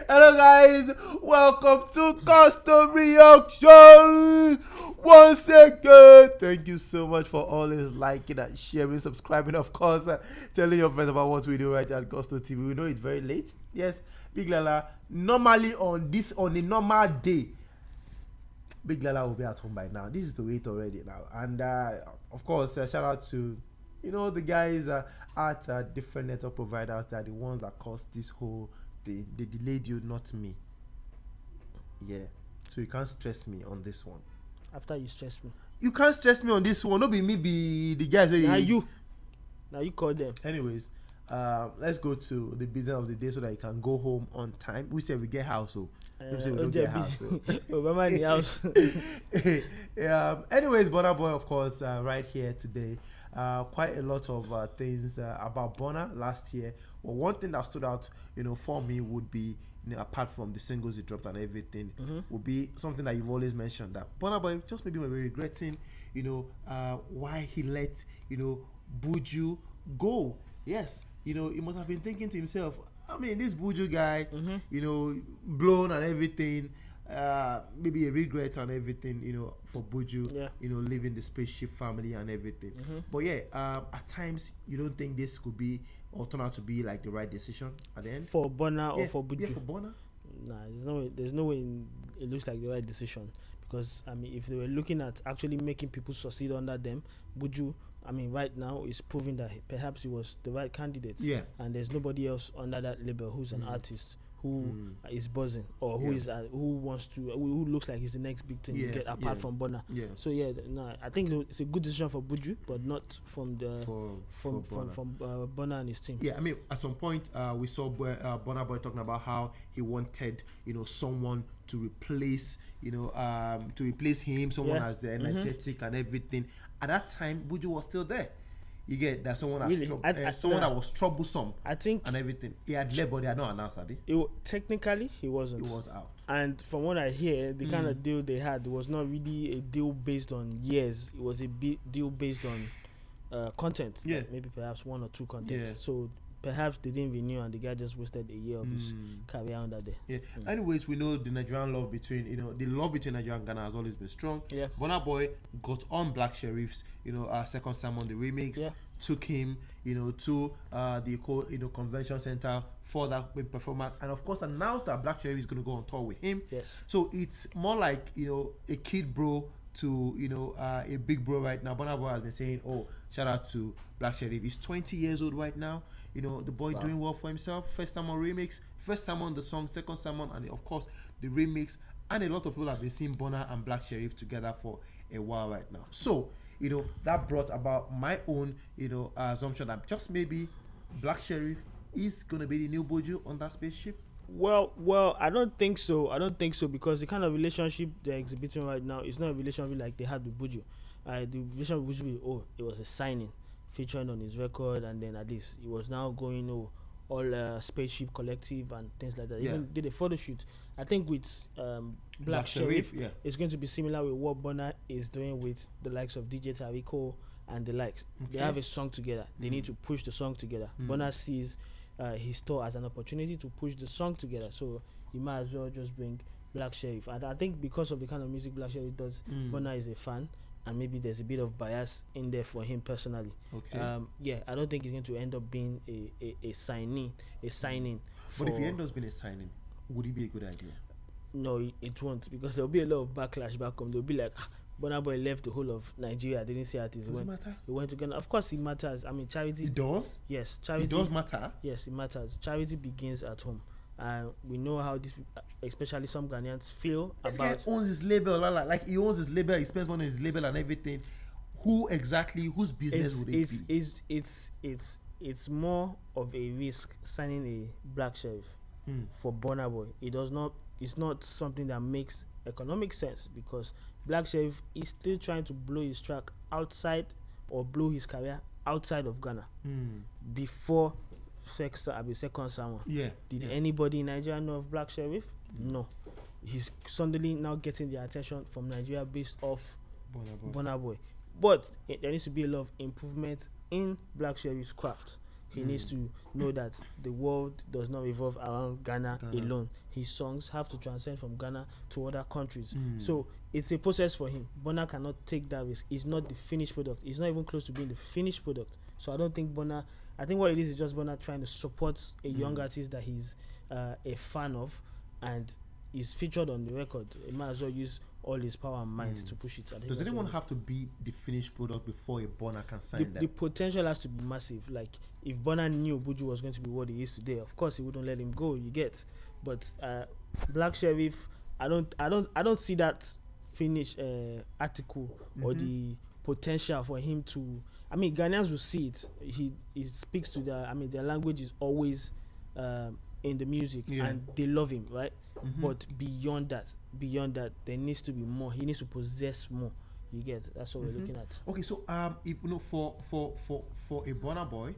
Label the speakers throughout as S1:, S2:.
S1: Hello guys, welcome to Custom Reaction. Once again, thank you so much for always liking and sharing, subscribing, of course, telling your friends about what we do right at Custom TV. We know it's very late. Yes, Big Lala. Normally on a normal day, Big Lala will be at home by now. This is the wait already now, and of course, shout out to the guys at different network providers that are the ones that caused this whole thing. They delayed you, not me. Yeah, so you can't stress me on this one.
S2: After you stress me,
S1: you can't stress me on this one. Not be me, be the guys.
S2: now you call them.
S1: Anyways, let's go to the business of the day so that you can go home on time. We say we get house, so we say we don't get house. So.
S2: Obama in the house.
S1: Anyways, Burna Boy, of course, right here today. Quite a lot of things about Burna last year. Well, one thing that stood out, for me would be, apart from the singles he dropped and everything, would be something that you've always mentioned, that Burna Boy just maybe maybe regretting, why he let, Buju go. Yes, he must have been thinking to himself, I mean, this Buju guy, blown and everything. Maybe a regret and everything, for Buju, leaving the spaceship family and everything. But yeah, at times you don't think this could be or turn out to be like the right decision at the end
S2: for Burna or for Buju?
S1: Yeah, for Burna.
S2: Nah, there's no way it looks like the right decision, because I mean, if they were looking at actually making people succeed under them, Buju, I mean, right now is proving that perhaps he was the right candidate.
S1: Yeah.
S2: And there's nobody else under that label who's an artist who is buzzing, or who is who looks like he's the next big thing to get apart from Burna. Yeah. So yeah, I think it's a good decision for Buju, but not from Burna and his team.
S1: Yeah, I mean, at some point we saw Burna Boy talking about how he wanted someone to replace him, someone as energetic and everything. At that time, Buju was still there. You get that someone that was troublesome.
S2: I think
S1: and everything. He had left, but they had not announced, had he?
S2: Technically, he wasn't.
S1: He was out.
S2: And from what I hear, the kind of deal they had was not really a deal based on years. It was a deal based on content.
S1: Yeah.
S2: Like maybe perhaps one or two content.
S1: Yeah.
S2: So perhaps they didn't renew, and the guy just wasted a year of his career under there.
S1: Yeah. Anyways, we know the Nigerian love between the love between Nigeria and Ghana has always been strong.
S2: Yeah.
S1: Burna Boy got on Black Sherif's second Sermon, the remix.
S2: Yeah.
S1: Took him to the convention center for that big performance, and of course announced that Black Sherif is going to go on tour with him.
S2: Yes.
S1: So it's more like a kid bro to a big bro right now. Burna Boy has been saying, oh, shout out to Black Sherif. He's 20 years old right now. The boy doing well for himself. First time on remix, first time on the song, second time and of course the remix. And a lot of people have been seeing Burna and Black Sherif together for a while right now. So that brought about my own assumption that just maybe Black Sherif is gonna be the new Buju on that spaceship.
S2: Well, I don't think so. Because the kind of relationship they're exhibiting right now is not a relationship like they had with Buju. The relationship with Buju, it was a signing featuring on his record, and then at least he was now going all Spaceship Collective and things like that.
S1: Yeah.
S2: Even did a photo shoot. I think with Black Sherif, it's going to be similar with what Burna is doing with the likes of DJ Tariko and the likes. Okay. They have a song together. They need to push the song together. Burna sees his tour as an opportunity to push the song together. So you might as well just bring Black Sherif. And I think because of the kind of music Black Sherif does, Burna is a fan. And maybe there's a bit of bias in there for him personally. Okay. I don't think it's going to end up being a signing.
S1: But if it ends up being a signing, would it be a good idea?
S2: No, it won't, because there'll be a lot of backlash back home. They'll be like, Burna Boy left the whole of Nigeria. I didn't see artists.
S1: Does it matter?
S2: He went to Ghana. Of course, it matters. I mean, charity.
S1: It does?
S2: Yes, charity.
S1: It does matter?
S2: Yes, it matters. Charity begins at home. And we know how this, especially some Ghanaians, feel
S1: this
S2: about.
S1: This guy owns his label, like he owns his label, he spends money on his label and everything. Whose business would it
S2: be? It's more of a risk signing a Black Sherif for Burna Boy. It's not something that makes economic sense, because Black Sherif is still trying to blow his track outside, or blow his career outside of Ghana before second Sermon. Did anybody in Nigeria know of Black Sherif? No. He's suddenly now getting the attention from Nigeria based off Burna Boy. But there needs to be a lot of improvement in Black Sherif's craft. He needs to know that the world does not revolve around Ghana alone. His songs have to transcend from Ghana to other countries. So it's a process for him. Burna cannot take that risk. It's not the finished product. It's not even close to being the finished product. So I don't think Burna. I think what it is just Burna trying to support a young artist that he's a fan of, and is featured on the record. He might as well use all his power and might to push it.
S1: Does anyone have to be the finished product before a Burna can sign them?
S2: The potential has to be massive. Like if Burna knew Buju was going to be what he is today, of course he wouldn't let him go. You get, but Black Sherif, I don't see that finish article or the potential for him to. I mean, Ghanaians will see it. He speaks to their. I mean, their language is always in the music, and they love him, right? But beyond that, there needs to be more. He needs to possess more. You get? That's what we're looking at.
S1: Okay, so if, for a Burna Boy,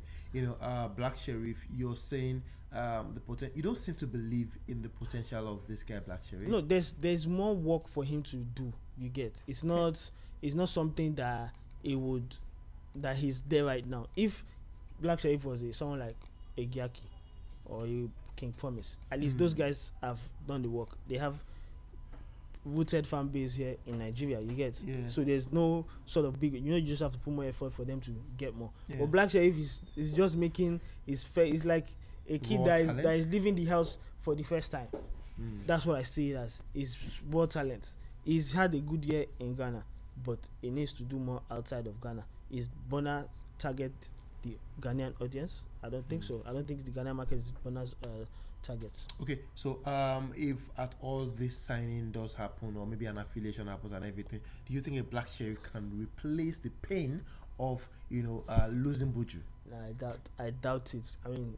S1: Black Sherif, you're saying the potential. You don't seem to believe in the potential of this guy, Black Sherif.
S2: No, there's more work for him to do. You get? It's not something that he's there right now. If Black Sherif was someone like a Gyaki or a King Promise, at least those guys have done the work. They have rooted fan base here in Nigeria. You get? So there's no sort of big. You just have to put more effort for them to get more. But Black Sherif is just making his face. It's like a kid that is leaving the house for the first time. That's what I see it as. Is raw talent. He's had a good year in Ghana, but he needs to do more outside of Ghana. Is Burna target the Ghanaian audience? I don't think so. I don't think the Ghanaian market is Burna's target. Okay,
S1: so if at all this signing does happen, or maybe an affiliation happens and everything, do you think a Black Sherif can replace the pain of losing Buju?
S2: No, I doubt it. I mean,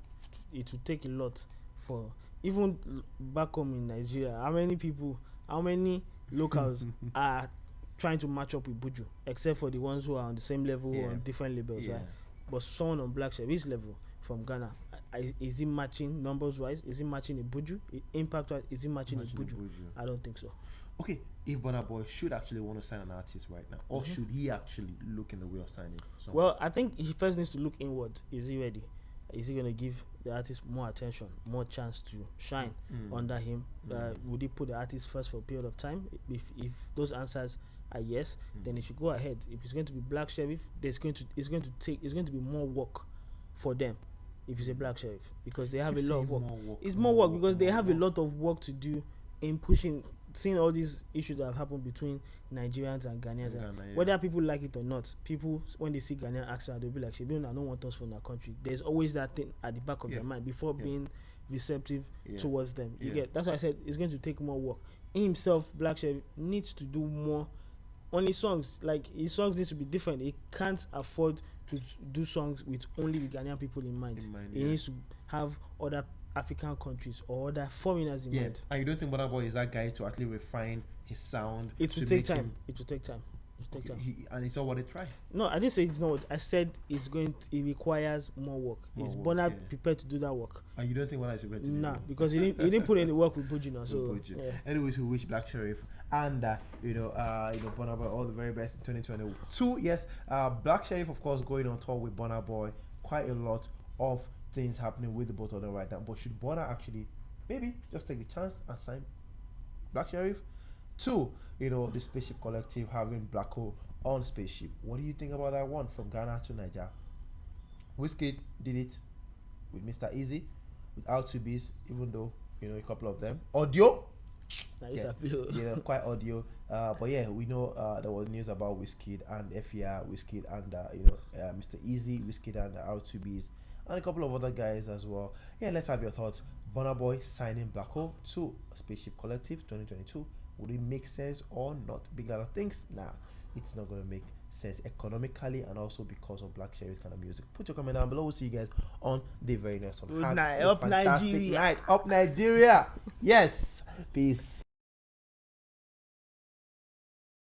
S2: it would take a lot for even back home in Nigeria. How many locals are trying to match up with Buju, except for the ones who are on the same level on different labels, right? But someone on Black Sherif's level from Ghana, is he matching numbers wise? Is he matching a Buju? Impact wise, is he matching a Buju? I don't think so.
S1: Okay, if Burna Boy should actually want to sign an artist right now, or should he actually look in the way of signing someone?
S2: Well, I think he first needs to look inward. Is he ready? Is he going to give the artist more attention, more chance to shine under him? Would he put the artist first for a period of time? If those answers are yes, then he should go ahead. If it's going to be Black Sherif, it's going to be more work for them. If it's a Black Sherif, because they have a lot of work. It's more work because they have a lot of work to do in seeing all these issues that have happened between Nigerians and Ghanaians. Whether people like it or not, people when they see Ghanaian accent, they'll be like, "Shebi, I don't want us from our country." There's always that thing at the back of their mind before being receptive towards them. You get? That's why I said it's going to take more work. He himself, Black Sherif, needs to do more on his songs. Like his songs need to be different. He can't afford to do songs with only the Ghanaian people in mind. He needs to have other African countries or other foreigners in mind.
S1: And you don't think Burna Boy is that guy to actually refine his sound?
S2: It will take time. It will take time.
S1: And it's all what they try.
S2: No, I didn't say it's not. I said it requires more work. Is Burna prepared to do that work?
S1: And you don't think Burna is prepared to do that?
S2: Nah, because he didn't put any work with Buju now. So
S1: anyways, we wish Black Sherif and Burna Boy all the very best in 2022. Yes, Black Sherif of course going on tour with Burna Boy. Quite a lot of things happening with the both of them right now. But should Burna actually maybe just take the chance and sign Black Sherif? Two, the Spaceship Collective having Black Hole on Spaceship. What do you think about that one from Ghana to Naija? Wizkid did it with Mr. Easy, with R2Bs, even though a couple of them audio. Quite audio. But yeah, we know there was news about Wizkid and FER, Wizkid and Mr. Easy, Wizkid and R2Bs, and a couple of other guys as well. Yeah, let's have your thoughts. Burna Boy signing Black Hole to Spaceship Collective 2022. Would it make sense or not? Big lot of things. Nah, it's not going to make sense economically and also because of Black Sherif's kind of music. Put your comment down below. We'll see you guys on the very next one.
S2: Good night. Up Nigeria.
S1: Night. Up Nigeria. Yes. Peace.